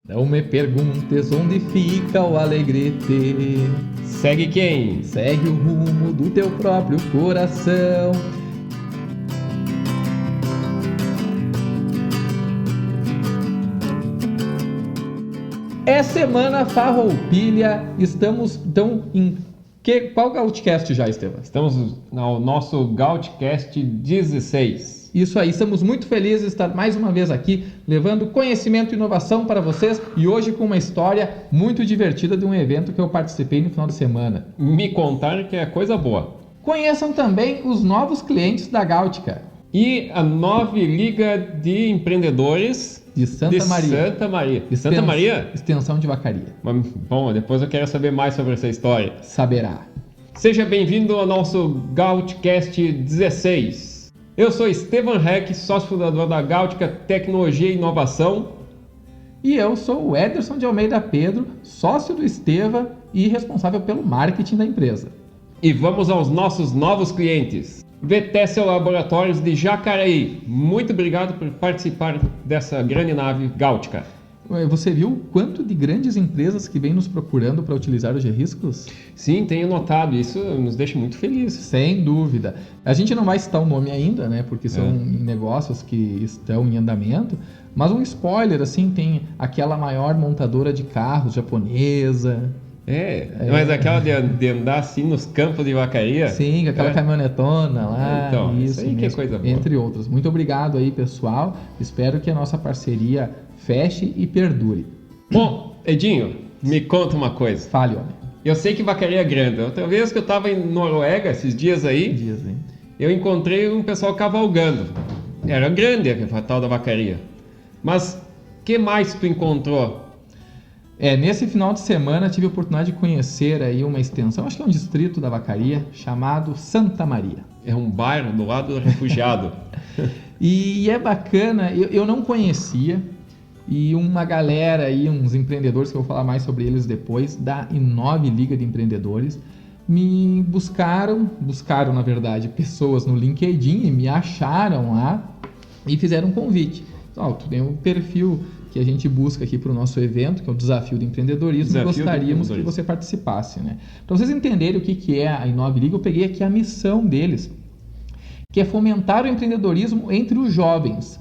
Não me perguntes onde fica o Alegrete. Segue quem? Segue o rumo do teu próprio coração. É semana farroupilha. Estamos então em qual Gautcast já, Estevam? Estamos no nosso Gautcast 16. Isso aí, estamos muito felizes de estar mais uma vez aqui, levando conhecimento e inovação para vocês, e hoje com uma história muito divertida de um evento que eu participei no final de semana. Me contaram que é coisa boa. Conheçam também os novos clientes da Gaútica. E a nova Liga de Empreendedores de Santa Maria. Santa Maria? Extensão de Vacaria. Bom, depois eu quero saber mais sobre essa história. Saberá. Seja bem-vindo ao nosso Gautcast 16. Eu sou Estevam Reck, sócio fundador da Gaútica Tecnologia e Inovação. E eu sou o Ederson de Almeida Pedro, sócio do Esteva e responsável pelo marketing da empresa. E vamos aos nossos novos clientes. Vetessel Laboratórios de Jacareí. Muito obrigado por participar dessa grande nave Gaútica. Você viu o quanto de grandes empresas que vêm nos procurando para utilizar os G-Riscos? Sim, tenho notado. Isso nos deixa muito felizes. Sem dúvida. A gente não vai citar o nome ainda, né? Porque são negócios que estão em andamento. Mas um spoiler, assim, tem aquela maior montadora de carros japonesa. Mas aquela de andar assim nos campos de vacaria. Sim, aquela caminhonetona lá. Então, isso aí mesmo, que é coisa boa. Entre outros. Muito obrigado aí, pessoal. Espero que a nossa parceria feche e perdure. Bom, Edinho, me conta uma coisa. Fale, homem. Eu sei que vacaria é grande. Outra vez que eu estava em Noruega, esses dias aí, eu encontrei um pessoal cavalgando. Era grande a tal da vacaria. Mas o que mais tu encontrou? Nesse final de semana tive a oportunidade de conhecer aí uma extensão, acho que é um distrito da vacaria, chamado Santa Maria. É um bairro do lado do refugiado. E é bacana, eu não conhecia, e uma galera aí, uns empreendedores, que eu vou falar mais sobre eles depois, da Inove Liga de Empreendedores, me buscaram na verdade, pessoas no LinkedIn e me acharam lá e fizeram um convite. Então, tu tem um perfil que a gente busca aqui para o nosso evento, que é o Desafio do Empreendedorismo, e gostaríamos que você participasse, né? Para vocês entenderem o que é a Inove Liga, eu peguei aqui a missão deles, que é fomentar o empreendedorismo entre os jovens,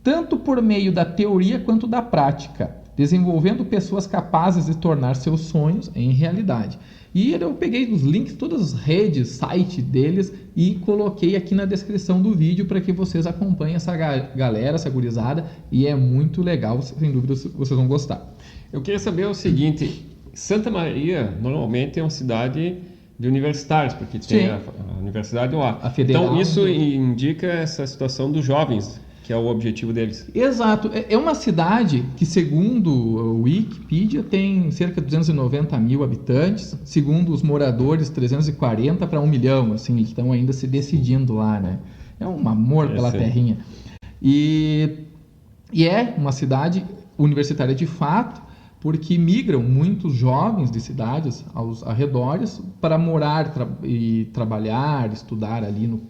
tanto por meio da teoria quanto da prática, desenvolvendo pessoas capazes de tornar seus sonhos em realidade. E eu peguei os links, todas as redes, site deles, e coloquei aqui na descrição do vídeo para que vocês acompanhem essa galera, essa gurizada, e é muito legal, sem dúvida vocês vão gostar. Eu queria saber o seguinte, Santa Maria normalmente é uma cidade de universitários, porque tem a universidade lá. A Federal. Então isso indica essa situação dos jovens, que é o objetivo deles. Exato. É uma cidade que, segundo o Wikipedia, tem cerca de 290 mil habitantes. Segundo os moradores, 340 para 1 milhão. Assim, eles estão ainda se decidindo lá, né? É um amor pela terrinha. E é uma cidade universitária de fato, porque migram muitos jovens de cidades aos arredores para morar e trabalhar, estudar ali.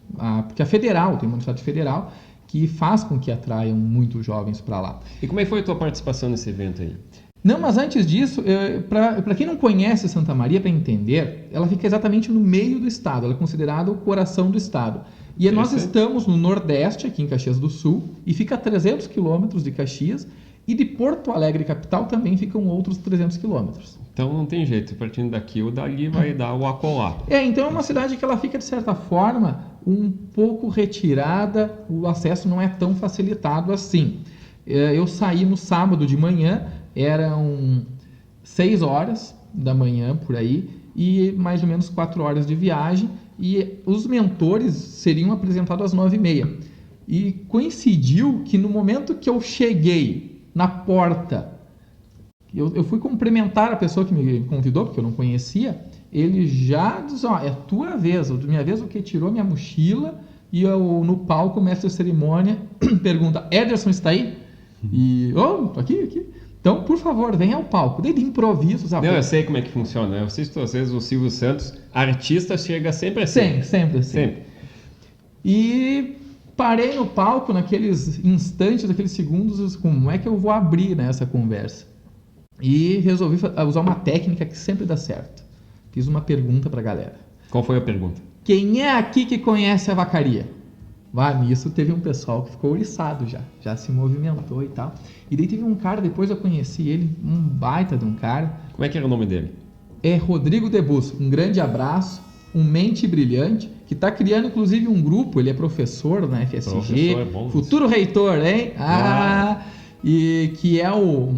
Porque a Federal, tem uma universidade federal, que faz com que atraiam muitos jovens para lá. E como é que foi a tua participação nesse evento aí? Não, mas antes disso, para quem não conhece Santa Maria, para entender, ela fica exatamente no meio do estado, ela é considerada o coração do estado. E nós estamos no Nordeste, aqui em Caxias do Sul, e fica a 300 quilômetros de Caxias, e de Porto Alegre, capital, também ficam outros 300 quilômetros. Então não tem jeito, partindo daqui ou dali vai dar o acolá. Então é uma cidade que ela fica, de certa forma, um pouco retirada, o acesso não é tão facilitado assim. Eu saí no sábado de manhã, eram 6 horas da manhã por aí, e mais ou menos 4 horas de viagem, e os mentores seriam apresentados às 9h30. E coincidiu que no momento que eu cheguei na porta, eu fui cumprimentar a pessoa que me convidou, porque eu não conhecia, ele já diz, é tua vez, minha vez o que tirou minha mochila, e eu, no palco, o mestre de cerimônia pergunta, Ederson está aí? E, tô aqui. Então, por favor, venha ao palco. Daí de improviso. Não, eu sei como é que funciona. Eu assisto às vezes o Silvio Santos, artista chega sempre assim. Sempre. E parei no palco naqueles instantes, naqueles segundos, como é que eu vou abrir, né, essa conversa? E resolvi usar uma técnica que sempre dá certo. Fiz uma pergunta pra galera. Qual foi a pergunta? Quem é aqui que conhece a vacaria? Nisso teve um pessoal que ficou oriçado já se movimentou e tal. E daí teve um cara, depois eu conheci ele, um baita de um cara. Como é que era o nome dele? É Rodrigo Debus. Um grande abraço, um mente brilhante, que está criando inclusive um grupo, ele é professor na FSG, futuro reitor, hein? E que é o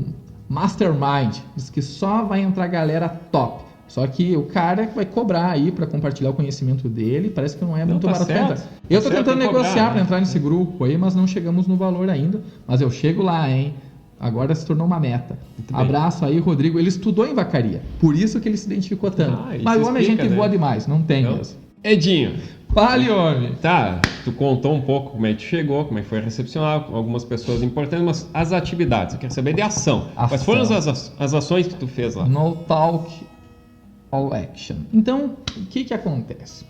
Mastermind, diz que só vai entrar galera top. Só que o cara vai cobrar aí para compartilhar o conhecimento dele, parece que não é muito barato pra entrar. Eu tô tentando negociar para entrar nesse grupo aí, mas não chegamos no valor ainda. Mas eu chego lá, hein? Agora se tornou uma meta. Abraço aí, Rodrigo. Ele estudou em vacaria, por isso que ele se identificou tanto. Mas o homem é gente boa demais, não tem mesmo. Edinho. Fale, homem. Tá, tu contou um pouco como é que chegou, como é que foi recepcionado, algumas pessoas importantes, mas as atividades, eu quero saber de ação. Quais foram as ações que tu fez lá? No talk, all action. Então, o que acontece?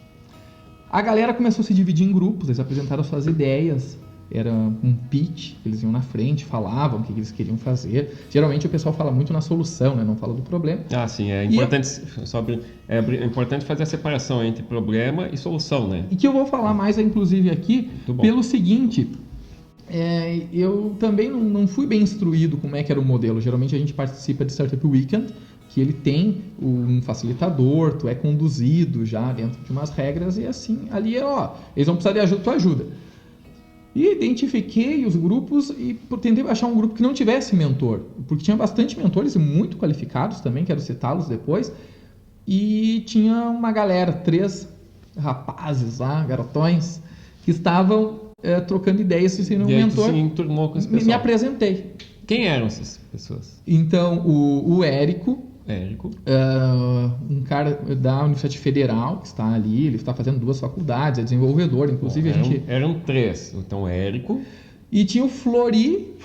A galera começou a se dividir em grupos, eles apresentaram suas ideias, era um pitch, eles iam na frente, falavam o que eles queriam fazer. Geralmente o pessoal fala muito na solução, né? Não fala do problema. Sim, é importante, é importante fazer a separação entre problema e solução, né? E que eu vou falar mais, inclusive, aqui, pelo seguinte... eu também não fui bem instruído como é que era o modelo. Geralmente a gente participa de Startup Weekend, que ele tem um facilitador, tu é conduzido já dentro de umas regras e assim, ali eles vão precisar de ajuda, tu ajuda. E identifiquei os grupos e tentei achar um grupo que não tivesse mentor, porque tinha bastante mentores muito qualificados também, quero citá-los depois, e tinha uma galera, 3 rapazes lá, garotões, que estavam trocando ideias sem um mentor. Me apresentei. Quem eram essas pessoas? Então, o Érico, um cara da Universidade Federal que está ali, ele está fazendo 2 faculdades, é desenvolvedor, inclusive eram 3, então Érico. E tinha o Flori.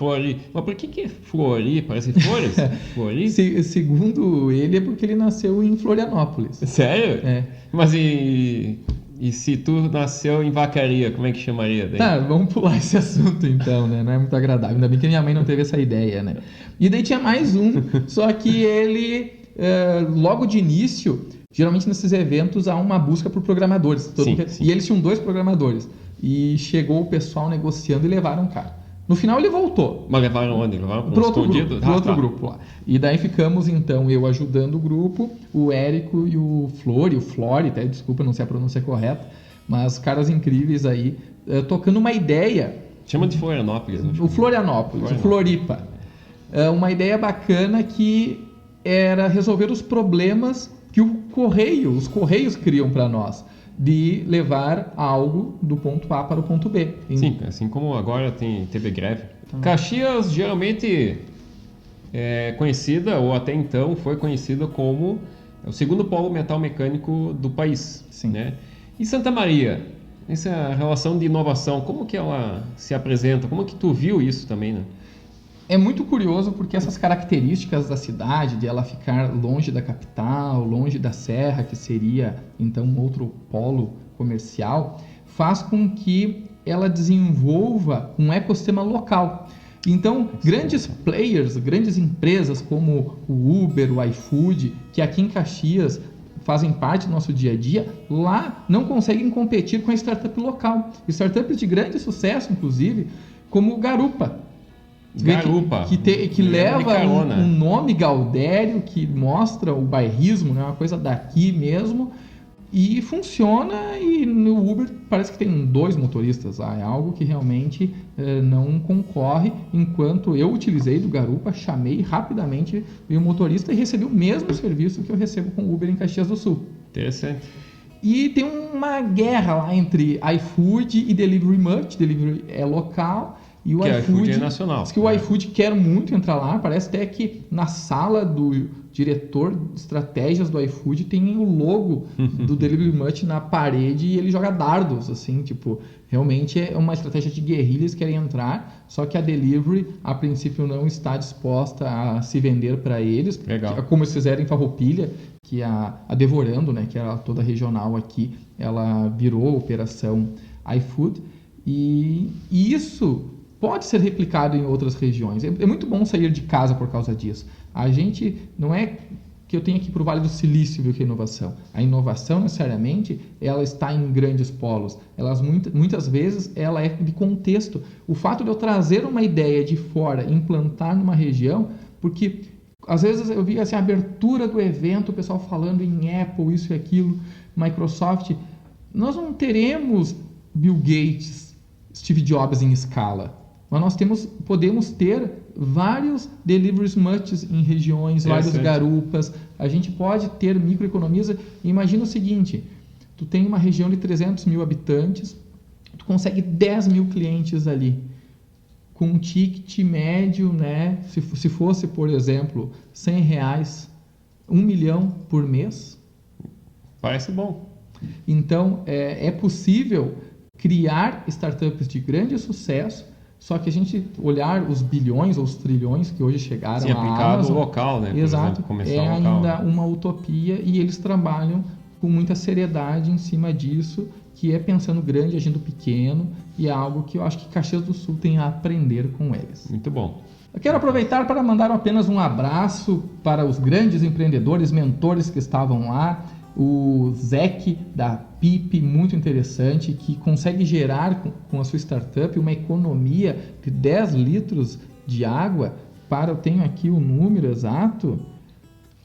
Mas por que é Flori? Parece flores? Flori? Segundo ele, é porque ele nasceu em Florianópolis. Sério? É. Mas e se tu nasceu em Vacaria, como é que chamaria daí? Tá, vamos pular esse assunto então, né? Não é muito agradável. Ainda bem que minha mãe não teve essa ideia, né? E daí tinha mais um, só que ele, logo de início, geralmente nesses eventos há uma busca por programadores. Sim. E eles tinham 2 programadores. E chegou o pessoal negociando e levaram um cara. No final ele voltou. Mas levaram onde? Levaram para outro grupo lá. E daí ficamos então, eu ajudando o grupo, o Érico e o Flori, até desculpa, não sei a pronúncia correta, mas caras incríveis aí, tocando uma ideia. Chama de Florianópolis. O Florianópolis, o Floripa. Uma ideia bacana que era resolver os problemas que os Correios criam para nós, de levar algo do ponto A para o ponto B. Sim, assim como agora teve greve. Caxias geralmente é conhecida, ou até então foi conhecida como o segundo polo metal mecânico do país. Sim. Né? E Santa Maria, essa relação de inovação, como que ela se apresenta? Como que tu viu isso também, né? É muito curioso porque essas características da cidade, de ela ficar longe da capital, longe da serra, que seria então um outro polo comercial, faz com que ela desenvolva um ecossistema local. Então, grandes players, grandes empresas como o Uber, o iFood, que aqui em Caxias fazem parte do nosso dia a dia, lá não conseguem competir com a startup local. Startups de grande sucesso, inclusive, como o Garupa. Que leva um nome Gaudério, que mostra o bairrismo, né? Uma coisa daqui mesmo, e funciona. E no Uber parece que tem 2 motoristas lá, é algo que realmente não concorre. Enquanto eu utilizei do Garupa, chamei rapidamente o motorista e recebi o mesmo serviço que eu recebo com o Uber em Caxias do Sul. Interessante. E tem uma guerra lá entre iFood e Delivery Much. Delivery é local. E o iFood é nacional. Diz que o iFood quer muito entrar lá. Parece até que na sala do diretor de estratégias do iFood tem o logo do Delivery Much na parede e ele joga dardos, assim, tipo, realmente é uma estratégia de guerrilha, eles querem entrar, só que a Delivery, a princípio, não está disposta a se vender para eles. Legal. Como eles fizeram em Farroupilha, que a Devorando, né, que era toda regional aqui, ela virou operação iFood, e isso pode ser replicado em outras regiões. É muito bom sair de casa por causa disso. A gente não é que eu tenho que ir para o Vale do Silício ver o que é inovação. A inovação, necessariamente, ela está em grandes polos. Muitas vezes, ela é de contexto. O fato de eu trazer uma ideia de fora e implantar numa região, porque às vezes eu vi assim, a abertura do evento, o pessoal falando em Apple, isso e aquilo, Microsoft. Nós não teremos Bill Gates, Steve Jobs em escala, mas nós podemos ter vários delivery muts em regiões, vários garupas. A gente pode ter microeconomias. Imagina o seguinte, tu tem uma região de 300 mil habitantes, tu consegue 10 mil clientes ali, com um ticket médio, né? Se fosse, por exemplo, R$100, 1 milhão por mês. Parece bom. Então, é possível criar startups de grande sucesso, só que a gente olhar os bilhões ou os trilhões que hoje chegaram Sim, aplicado Amazon, local, né? Exato, Por exemplo, é local. ainda uma utopia e eles trabalham com muita seriedade em cima disso, que é pensando grande, agindo pequeno, e é algo que eu acho que Caxias do Sul tem a aprender com eles. Muito bom. Eu quero aproveitar para mandar apenas um abraço para os grandes empreendedores, mentores que estavam lá. O Zec da PIP, muito interessante, que consegue gerar com a sua startup uma economia de 10 litros de água para, eu tenho aqui o número exato,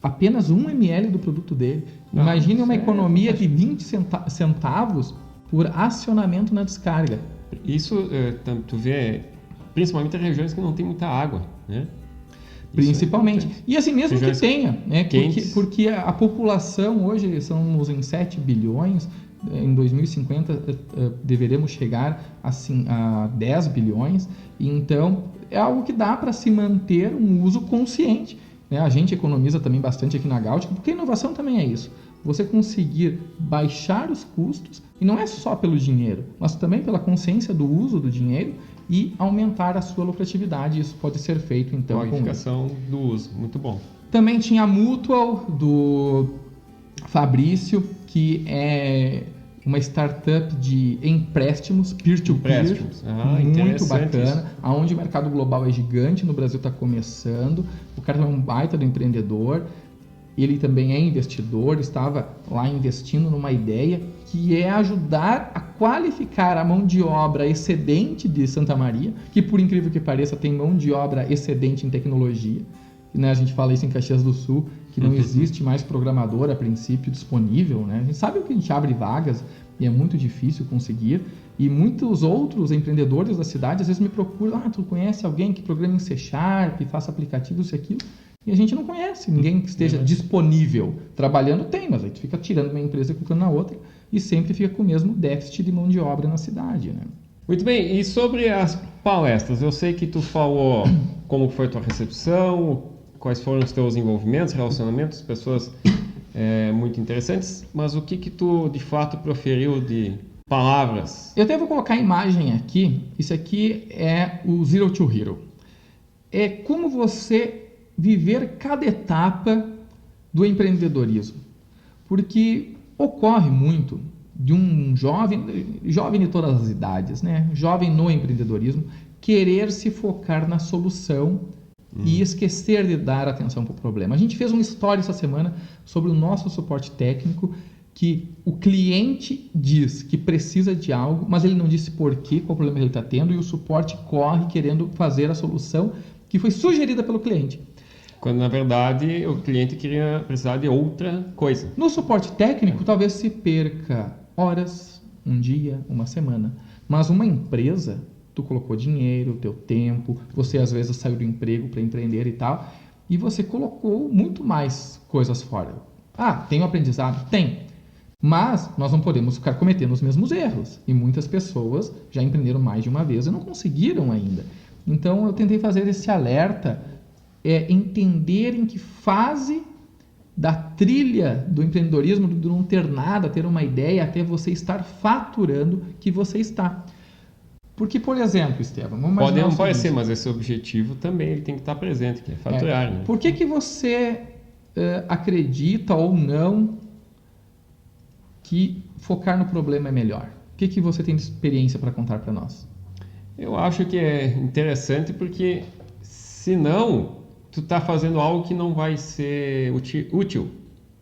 apenas 1 ml do produto dele. Imagine uma economia de 20 centavos por acionamento na descarga. Isso, tu vê, principalmente em regiões que não tem muita água, né? Principalmente. E assim, mesmo regiões que tenha, né? Porque a população hoje, somos em 7 bilhões, em 2050 deveremos chegar assim, a 10 bilhões, então é algo que dá para se manter um uso consciente. Né? A gente economiza também bastante aqui na Gaúcha, porque a inovação também é isso. Você conseguir baixar os custos, e não é só pelo dinheiro, mas também pela consciência do uso do dinheiro e aumentar a sua lucratividade. Isso pode ser feito, então, com qualificação do uso. Muito bom. Também tinha a Mutual, do Fabrício, que é uma startup de empréstimos, peer-to-peer, muito bacana, onde o mercado global é gigante, no Brasil está começando. O cara é um baita do empreendedor. Ele também é investidor, estava lá investindo numa ideia que é ajudar a qualificar a mão de obra excedente de Santa Maria, que por incrível que pareça tem mão de obra excedente em tecnologia. Né? A gente fala isso em Caxias do Sul, que não existe mais programador a princípio disponível. Né? A gente sabe que a gente abre vagas e é muito difícil conseguir. E muitos outros empreendedores da cidade às vezes me procuram, tu conhece alguém que programa em C#, que faça aplicativos, isso e aquilo? E a gente não conhece ninguém que esteja disponível. Trabalhando tem, mas aí tu fica tirando uma empresa e colocando na outra e sempre fica com o mesmo déficit de mão de obra na cidade. Né? Muito bem, e sobre as palestras, eu sei que tu falou como foi a tua recepção, quais foram os teus envolvimentos, relacionamentos, pessoas muito interessantes, mas o que tu de fato proferiu de palavras? Eu até vou colocar a imagem aqui, isso aqui é o Zero to Hero. É como você viver cada etapa do empreendedorismo. Porque ocorre muito de um jovem de todas as idades, né? Jovem no empreendedorismo, querer se focar na solução e esquecer de dar atenção para o problema. A gente fez uma história essa semana sobre o nosso suporte técnico, que o cliente diz que precisa de algo, mas ele não disse por quê, qual problema ele está tendo, e o suporte corre querendo fazer a solução que foi sugerida pelo cliente. Quando, na verdade, o cliente precisar de outra coisa. No suporte técnico, talvez se perca horas, um dia, uma semana. Mas uma empresa, tu colocou dinheiro, teu tempo, você às vezes saiu do emprego para empreender e tal, e você colocou muito mais coisas fora. Tem um aprendizado? Tem. Mas nós não podemos ficar cometendo os mesmos erros. E muitas pessoas já empreenderam mais de uma vez e não conseguiram ainda. Então, eu tentei fazer esse alerta, entender em que fase da trilha do empreendedorismo, de não ter nada, ter uma ideia, até você estar faturando que você está. Porque, por exemplo, Estevam, vamos imaginar não pode ser, mas esse objetivo também ele tem que estar presente, que é faturar. Né? Por que você acredita ou não que focar no problema é melhor? O que você tem de experiência para contar para nós? Eu acho que é interessante porque, senão, tu está fazendo algo que não vai ser útil,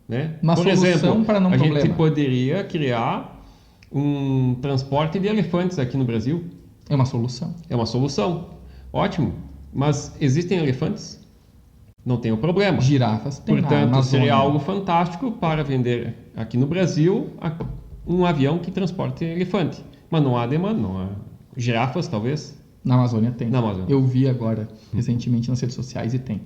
né? Uma Por solução exemplo, para não a problema. gente poderia criar um transporte de elefantes aqui no Brasil. É uma solução. É uma solução. Ótimo. Mas existem elefantes? Não tem o problema. Girafas tem. Portanto, seria algo fantástico para vender aqui no Brasil um avião que transporte elefante. Mas não há demanda, não há. Girafas, talvez? Na Amazônia tem. Na Amazônia. Eu vi agora, recentemente, nas redes sociais e tem.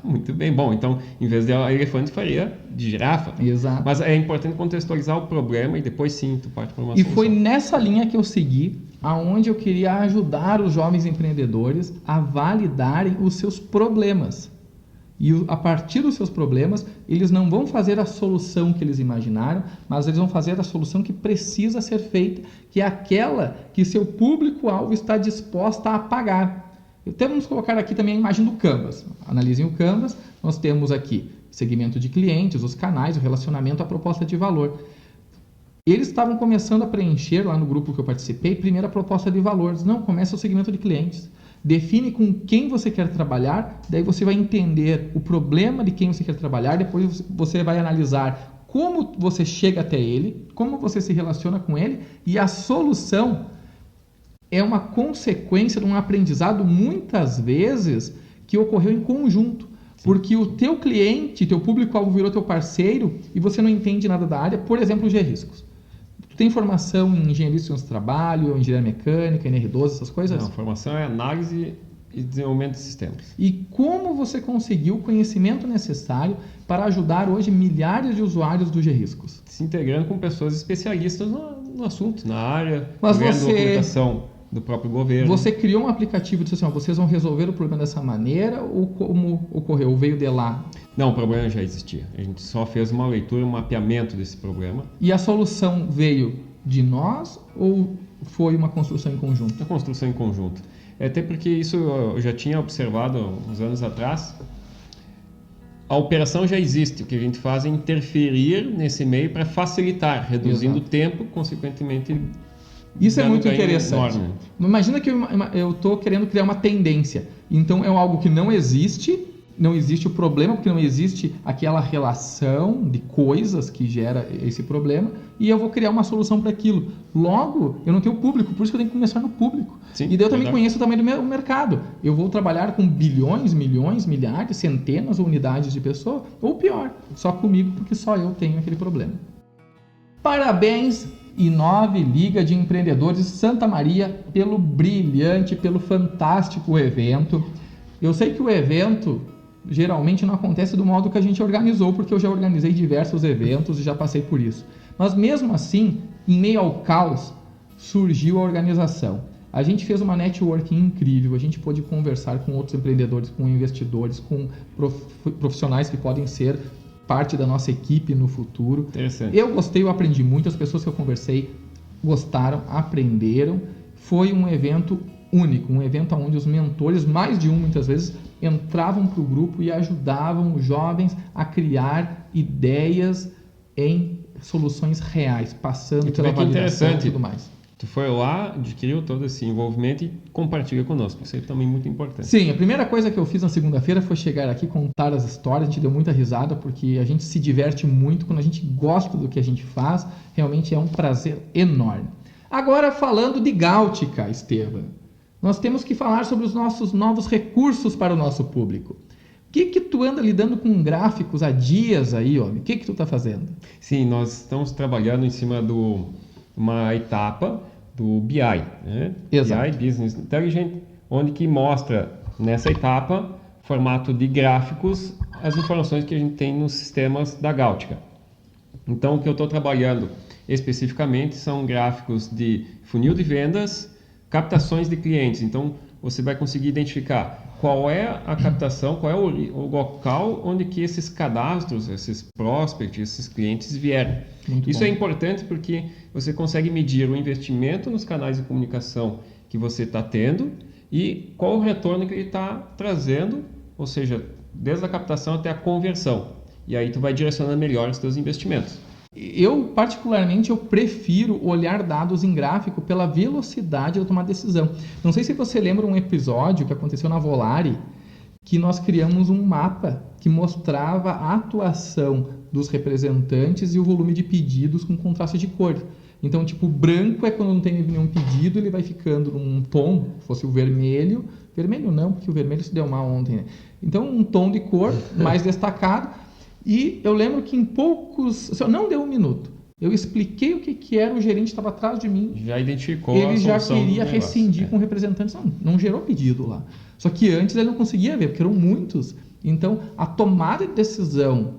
Muito bem. Bom, então, em vez de elefante, faria de girafa. Exato. Mas é importante contextualizar o problema e depois sim, tu parte para uma E solução. foi nessa linha que eu segui, aonde eu queria ajudar os jovens empreendedores a validarem os seus problemas. E a partir dos seus problemas, eles não vão fazer a solução que eles imaginaram, mas eles vão fazer a solução que precisa ser feita, que é aquela que seu público-alvo está disposta a pagar. Então, vamos colocar aqui também a imagem do Canvas. Analisem o Canvas. Nós temos aqui segmento de clientes, os canais, o relacionamento, a proposta de valor. Eles estavam começando a preencher lá no grupo que eu participei, primeira proposta de valores. Não, começa o segmento de clientes. Define com quem você quer trabalhar, daí você vai entender o problema de quem você quer trabalhar, depois você vai analisar como você chega até ele, como você se relaciona com ele, e a solução é uma consequência de um aprendizado, muitas vezes, que ocorreu em conjunto. Sim. Porque o teu cliente, teu público-alvo virou teu parceiro e você não entende nada da área, por exemplo, o G-Riscos. Tu tem formação em engenharia de segurança do trabalho, engenharia mecânica, NR12, essas coisas? Não, a formação é análise e desenvolvimento de sistemas. E como você conseguiu o conhecimento necessário para ajudar hoje milhares de usuários do G-Riscos? Se integrando com pessoas especialistas no assunto, na área, mas vendo você... documentação do próprio governo. Você criou um aplicativo e disse assim, ó, vocês vão resolver o problema dessa maneira, ou como ocorreu? Veio de lá? Não, o problema já existia. A gente só fez uma leitura, um mapeamento desse problema. E a solução veio de nós ou foi uma construção em conjunto? Uma construção em conjunto. Até porque isso eu já tinha observado uns anos atrás. A operação já existe. O que a gente faz é interferir nesse meio para facilitar, reduzindo o tempo, consequentemente... Isso é muito interessante. Enorme. Imagina que eu estou querendo criar uma tendência. Então é algo que não existe o problema, porque não existe aquela relação de coisas que gera esse problema, e eu vou criar uma solução para aquilo. Logo, eu não tenho público, por isso que eu tenho que começar no público. Sim, e daí eu também conheço o tamanho do mercado. Eu vou trabalhar com bilhões, milhões, milhares, centenas ou unidades de pessoas, ou pior, só comigo, porque só eu tenho aquele problema. Parabéns! I9 Liga de Empreendedores Santa Maria pelo brilhante, pelo fantástico evento. Eu sei que o evento geralmente não acontece do modo que a gente organizou, porque eu já organizei diversos eventos e já passei por isso. Mas mesmo assim, em meio ao caos, surgiu a organização. A gente fez uma networking incrível, a gente pôde conversar com outros empreendedores, com investidores, com profissionais que podem ser parte da nossa equipe no futuro. Interessante. Eu gostei, eu aprendi muito, as pessoas que eu conversei gostaram, aprenderam. Foi um evento único, um evento onde os mentores, mais de um muitas vezes, entravam para o grupo e ajudavam os jovens a criar ideias em soluções reais, passando pela validação e tudo mais. Tu foi lá, adquiriu todo esse envolvimento e compartilha conosco. Isso é também muito importante. Sim, a primeira coisa que eu fiz na segunda-feira foi chegar aqui, contar as histórias. A gente deu muita risada porque a gente se diverte muito. Quando a gente gosta do que a gente faz, realmente é um prazer enorme. Agora, falando de Gáutica, Estevam, nós temos que falar sobre os nossos novos recursos para o nosso público. O que tu anda lidando com gráficos há dias aí, homem? O que tu está fazendo? Sim, nós estamos trabalhando em cima uma etapa do BI, né? Exato. BI, Business Intelligence, onde que mostra nessa etapa, formato de gráficos, as informações que a gente tem nos sistemas da Gáutica. Então, o que eu estou trabalhando especificamente são gráficos de funil de vendas, captações de clientes. Então, você vai conseguir identificar qual é a captação, qual é o local onde que esses cadastros, esses prospects, esses clientes vieram. Isso é importante porque você consegue medir o investimento nos canais de comunicação que você está tendo e qual o retorno que ele está trazendo, ou seja, desde a captação até a conversão. E aí tu vai direcionando melhor os teus investimentos. Eu, particularmente, eu prefiro olhar dados em gráfico pela velocidade de tomar decisão. Não sei se você lembra um episódio que aconteceu na Volare, que nós criamos um mapa que mostrava a atuação dos representantes e o volume de pedidos com contraste de cor. Então, tipo, branco é quando não tem nenhum pedido, ele vai ficando num tom, fosse o vermelho. Vermelho não, porque o vermelho se deu mal ontem, né? Então, um tom de cor mais destacado. E eu lembro que em poucos... Não deu um minuto. Eu expliquei o que era, o gerente estava atrás de mim. Já identificou ele a solução. Ele já queria rescindir com representantes. Não gerou pedido lá. Só que antes ele não conseguia ver, porque eram muitos. Então, a tomada de decisão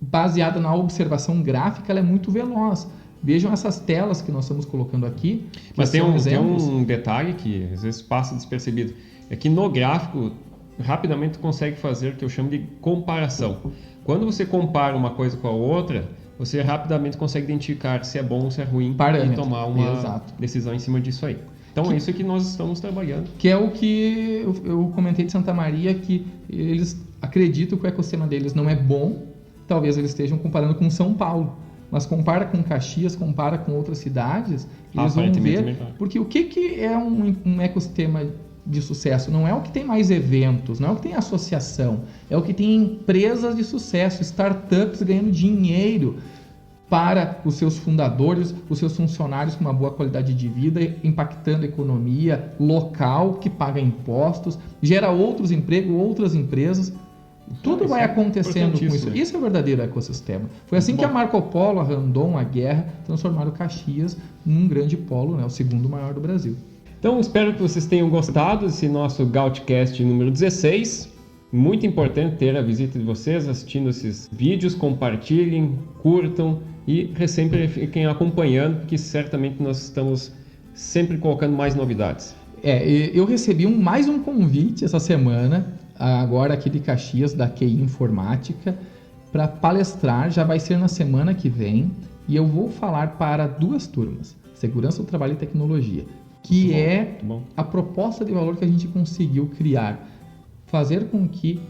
baseada na observação gráfica, ela é muito veloz. Vejam essas telas que nós estamos colocando aqui. Mas tem um detalhe que às vezes passa despercebido. É que no gráfico, rapidamente tu consegue fazer o que eu chamo de comparação. Quando você compara uma coisa com a outra, você rapidamente consegue identificar se é bom ou se é ruim e tomar uma decisão em cima disso aí. Então é isso que nós estamos trabalhando. Que é o que eu comentei de Santa Maria, que eles acreditam que o ecossistema deles não é bom. Talvez eles estejam comparando com São Paulo. Mas compara com Caxias, compara com outras cidades, eles vão ver. Porque o que é um ecossistema de sucesso? Não é o que tem mais eventos, não é o que tem associação, é o que tem empresas de sucesso, startups ganhando dinheiro para os seus fundadores, os seus funcionários com uma boa qualidade de vida, impactando a economia local, que paga impostos, gera outros empregos, outras empresas. Tudo vai acontecendo com isso. Isso é o verdadeiro ecossistema. Foi assim que a Marco Polo, a Randon, a Guerra transformaram Caxias num grande polo, né? O segundo maior do Brasil. Então, espero que vocês tenham gostado desse nosso Gautcast número 16. Muito importante ter a visita de vocês assistindo esses vídeos. Compartilhem, curtam e sempre fiquem acompanhando, porque certamente nós estamos sempre colocando mais novidades. Eu recebi mais um convite essa semana, agora aqui de Caxias, da QI Informática, para palestrar. Já vai ser na semana que vem e eu vou falar para 2 turmas, Segurança do Trabalho e Tecnologia, que a proposta de valor que a gente conseguiu criar, fazer com que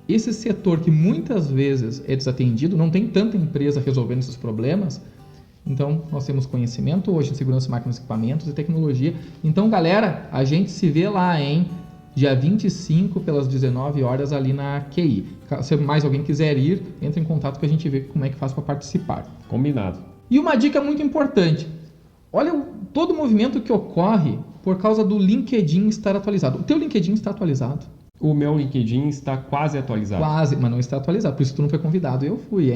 esse setor que muitas vezes é desatendido, não tem tanta empresa resolvendo esses problemas. Então, nós temos conhecimento hoje em segurança, máquinas, equipamentos e tecnologia. Então, galera, a gente se vê lá, dia 25, pelas 19 horas, ali na QI. Se mais alguém quiser ir, entre em contato que a gente vê como é que faz para participar. Combinado. E uma dica muito importante. Olha todo o movimento que ocorre por causa do LinkedIn estar atualizado. O teu LinkedIn está atualizado? O meu LinkedIn está quase atualizado. Quase, mas não está atualizado. Por isso tu não foi convidado. Eu fui,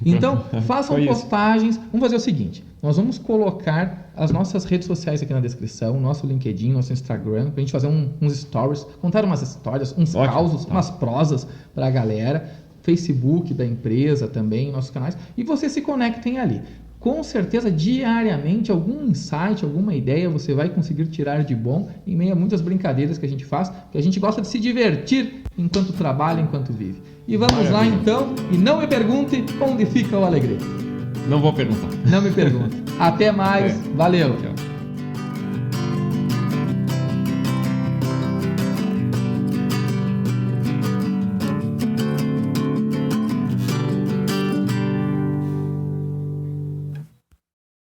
Então, façam postagens. Vamos fazer o seguinte. Nós vamos colocar as nossas redes sociais aqui na descrição. Nosso LinkedIn, nosso Instagram. Pra gente fazer uns stories. Contar umas histórias, uns causos, umas prosas pra galera. Facebook da empresa também, nossos canais. E vocês se conectem ali. Com certeza, diariamente, algum insight, alguma ideia você vai conseguir tirar de bom em meio a muitas brincadeiras que a gente faz, que a gente gosta de se divertir enquanto trabalha, enquanto vive. E vamos lá então, e não me pergunte onde fica o Alegrete. Não vou perguntar. Não me pergunte. Até mais, valeu! Tchau.